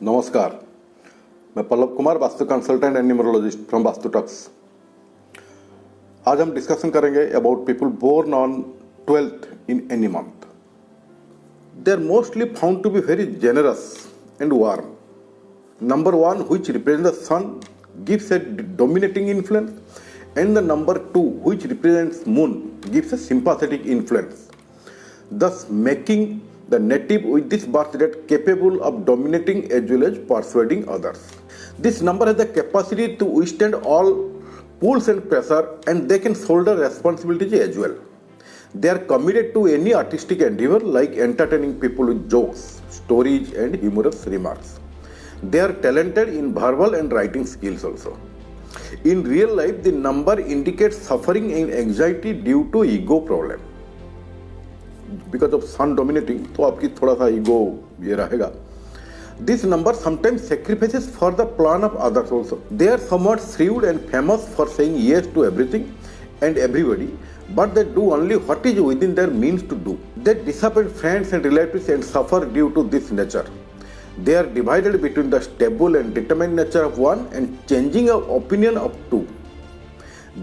नमस्कार, मैं Pallav Kumar, Vastu consultant and numerologist from Vastu Talks. आज हम डिस्कशन करेंगे about people born on 12th in any month. They are mostly found to be very generous and warm. Number 1, which represents the sun, gives a dominating influence, and the number 2, which represents moon, gives a sympathetic influence, thus making the native with this birth date capable of dominating as well as persuading others. This number has the capacity to withstand all pulls and pressure, and they can shoulder responsibilities as well. They are committed to any artistic endeavor like entertaining people with jokes, stories, and humorous remarks. They are talented in verbal and writing skills also. In real life, the number indicates suffering and anxiety due to ego problem. Because of sun dominating, तो आपकी थोड़ा सा ego ये रहेगा. This number sometimes sacrifices for the plan of others also. They are somewhat shrewd and famous for saying yes to everything and everybody, but they do only what is within their means to do. They disappoint friends and relatives and suffer due to this nature. They are divided between the stable and determined nature of one and changing of opinion of two.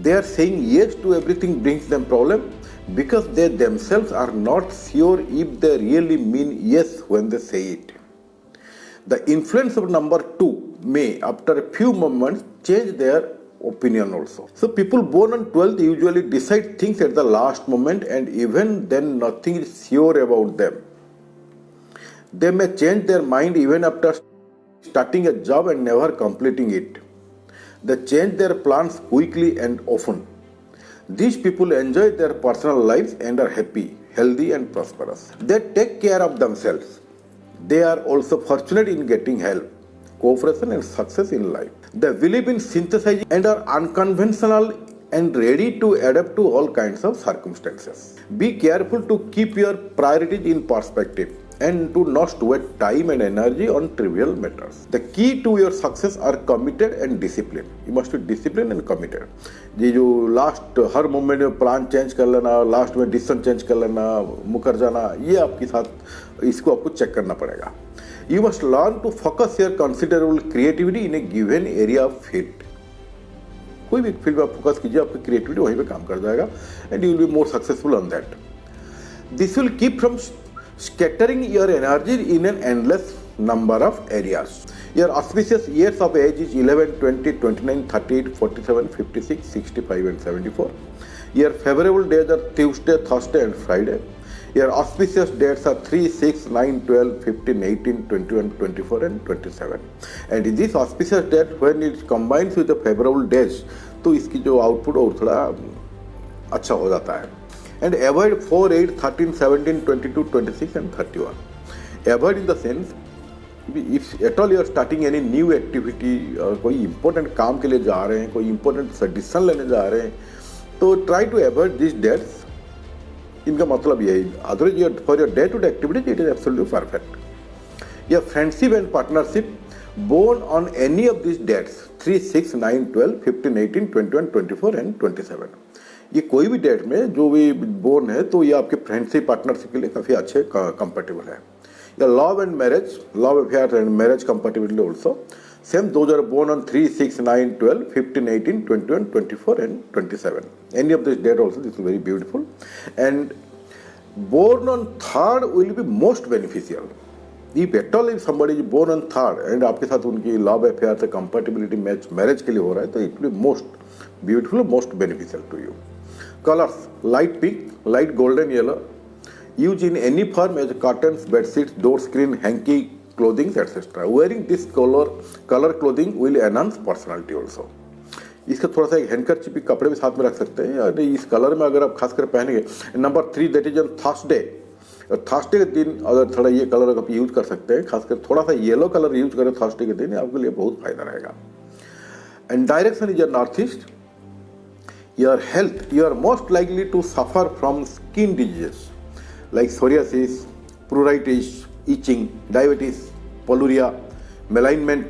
They are saying yes to everything brings them problem because they themselves are not sure if they really mean yes when they say it. The influence of number 2 may, after a few moments, change their opinion also. So people born on 12th usually decide things at the last moment, and even then nothing is sure about them. They may change their mind even after starting a job and never completing it. They change their plans quickly and often. These people enjoy their personal lives and are happy, healthy and prosperous. They take care of themselves. They are also fortunate in getting help, cooperation and success in life. They believe in synthesizing and are unconventional and ready to adapt to all kinds of circumstances. Be careful to keep your priorities in perspective and to not waste time and energy on trivial matters. The key to your success are committed and discipline. You must be disciplined and committed. ये जो last हर moment में plan change कर लेना, last में decision change कर लेना, मुकर जाना, ये आपके साथ इसको आपको चेक करना पड़ेगा. You must learn to focus your considerable creativity in a given area of field. कोई भी फील्ड में आप फोकस कीजिए, आपकी क्रिएटिविटी वहीं पे काम कर जाएगा and you will be more successful on that. This will keep from scattering your energy in an endless number of areas. Your auspicious years of age is 11, 20, 29, 38, 47, 56, 65 and 74. Your favorable days are Tuesday, Thursday and Friday. Your auspicious dates are 3, 6, 9, 12, 15, 18, 21, 24 and 27. And in this auspicious date, when it combines with the favorable days, तो इसकी जो output और थोड़ा अच्छा हो जाता है. And avoid 4, 8, 13, 17, 22, 26 and 31. Avoid in the sense, if at all you are starting any new activity, कोई important काम के लिए जा रहे हैं, कोई important decision लेने जा रहे हैं, तो try to avoid these dates. इनका मतलब यही. Otherwise, for your day-to-day activities, it is absolutely perfect. Your friendship and partnership born on any of these dates, 3, 6, 9, 12, 15, 18, 21, 24 and 27. ये कोई भी डेट में जो भी बोर्न है तो ये आपके फ्रेंडशिप पार्टनरशिप के लिए काफ़ी अच्छे कंपेटेबल है. या love and marriage, love affair and marriage compatibility also same. Those are born on 3, 6, 9, 12, 15, 18, 21, 24 and 27. Any of this date also, this is very beautiful. And born on 3rd will be most beneficial. If at all if somebody is born on 3rd and आपके साथ उनकी love affair से compatibility match marriage के लिए हो रहा है तो it will be most beautiful, most beneficial to you. Colors: light pink, light golden yellow. Used in any form as curtains, bed sheets, door screen, hanky, clothing, etc. Wearing this color clothing will enhance personality also. इसका थोड़ा सा एक handkerchief भी कपड़े भी साथ में रख सकते हैं. इस कलर में अगर आप खासकर पहनेंगे. Number 3, that is on Thursday. Thursday के दिन अगर थोड़ा ये कलर आप यूज कर सकते हैं, खासकर थोड़ा सा येलो कलर यूज करें थर्सडे के दिन, आपके लिए बहुत फायदा रहेगा. And direction is north east. Your health, you are most likely to suffer from skin diseases like psoriasis, pruritus, itching, diabetes, polyuria, malignment,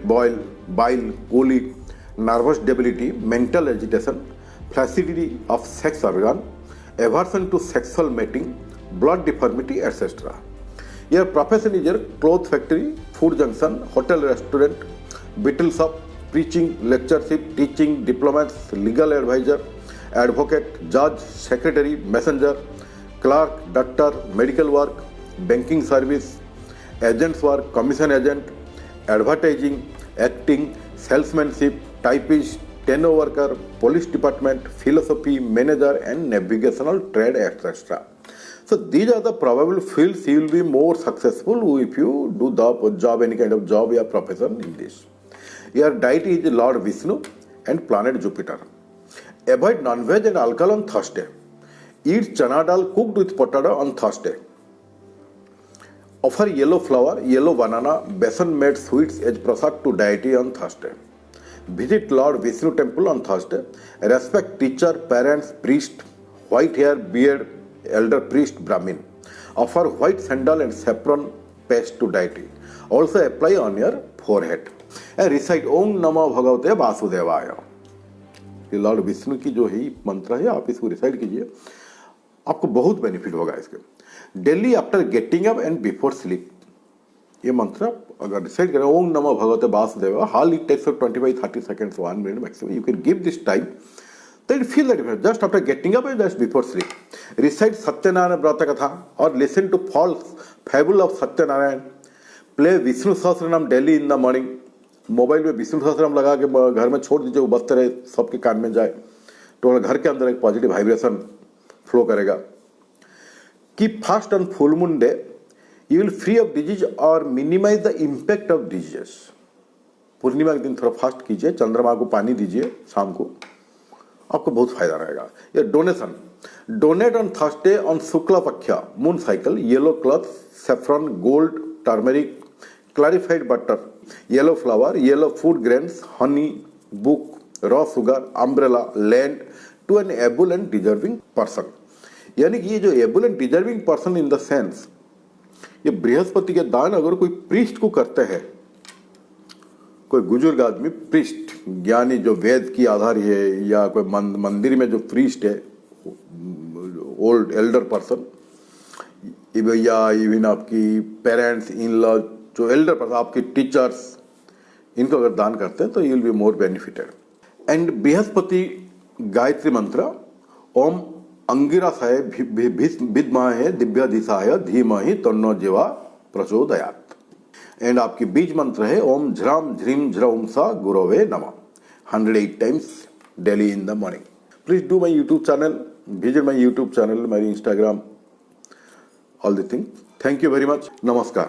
bile, colic, nervous debility, mental agitation, flaccidity of sex organ, aversion to sexual mating, blood deformity, etc. Your profession is your cloth factory, food junction, hotel restaurant, beetle shop, preaching, lectureship, teaching, diplomats, legal advisor, advocate, judge, secretary, messenger, clerk, doctor, medical work, banking service, agents work, commission agent, advertising, acting, salesmanship, typist, tenor worker, police department, philosophy, manager, and navigational trade, etc. So these are the probable fields you will be more successful if you do the job, any kind of job or profession in this. Your deity is Lord Vishnu and planet Jupiter. Avoid non-veg and alcohol on Thursday. Eat chana dal cooked with potato on Thursday. Offer yellow flower, yellow banana, besan made sweets as prasad to deity on Thursday. Visit Lord Vishnu temple on Thursday. Respect teacher, parents, priest, white hair, beard, elder priest, Brahmin. Offer white sandal and saffron paste to deity. Also apply on your forehead. And recite Om Namo Bhagavate Vasudevaya. ये Lord Vishnu की जो है मंत्र है, आप इसको recite कीजिए, आपको बहुत बेनिफिट होगा इसके. Daily after getting up and before sleep, ये मंत्र अगर रिसाइट करें, ओम नमो भगवते वासुदेवाय, हाल it takes 25-30 seconds, 1 minute maximum. You can give this time, then feel the difference. Just after getting up and just before sleep, recite Satyanarayana Vrata Katha or listen to false fable of Satyanarayana. Play Vishnu Sahasranam daily in the morning. Mobile में विष्णु सहस्त्रनाम लगा के घर में छोड़ दीजिए, वो बजते रहे, सबके कान में जाए, तो घर के अंदर एक पॉजिटिव वाइब्रेशन फ्लो करेगा. Keep fast on full moon day, you will free of disease और minimise the impact of diseases. पूर्णिमा के दिन थोड़ा फास्ट कीजिए, चंद्रमा को पानी दीजिए शाम को, आपको बहुत फायदा रहेगा. ये donation, donate on Thursday on Shukla Paksha moon cycle, yellow cloth, saffron, gold, turmeric, clarified butter, yellow flour, yellow food grains, honey, book, raw sugar, umbrella, land to an able and deserving person. यानी कि ये जो able and deserving person in the sense, ये बृहस्पति के दान अगर कोई priest को करते हैं, कोई बुजुर्ग आदमी प्रीस्ट, ज्ञानी जो वेद की आधार है, या कोई मंदिर में जो प्रीस्ट है, ओल्ड एल्डर पर्सन, या इवन आपकी पेरेंट्स, इन लॉ, जो एल्डर पर्सन, आपके टीचर्स, इनको अगर दान करते हैं तो you will be more benefited. And Brihaspati Gayatri मंत्र, ओम अंगिरासाय विद्महे दिव्याधीशाय धीमहि तन्नो जीवा प्रचोदयात्. एंड आपकी बीज मंत्र है ओम झ्राम झ्रीम झ्रौम सा गुरवे नमः, 108 times daily in the morning. Please do my YouTube channel, visit my YouTube channel, my Instagram, all the things. Thank you very much. Namaskar.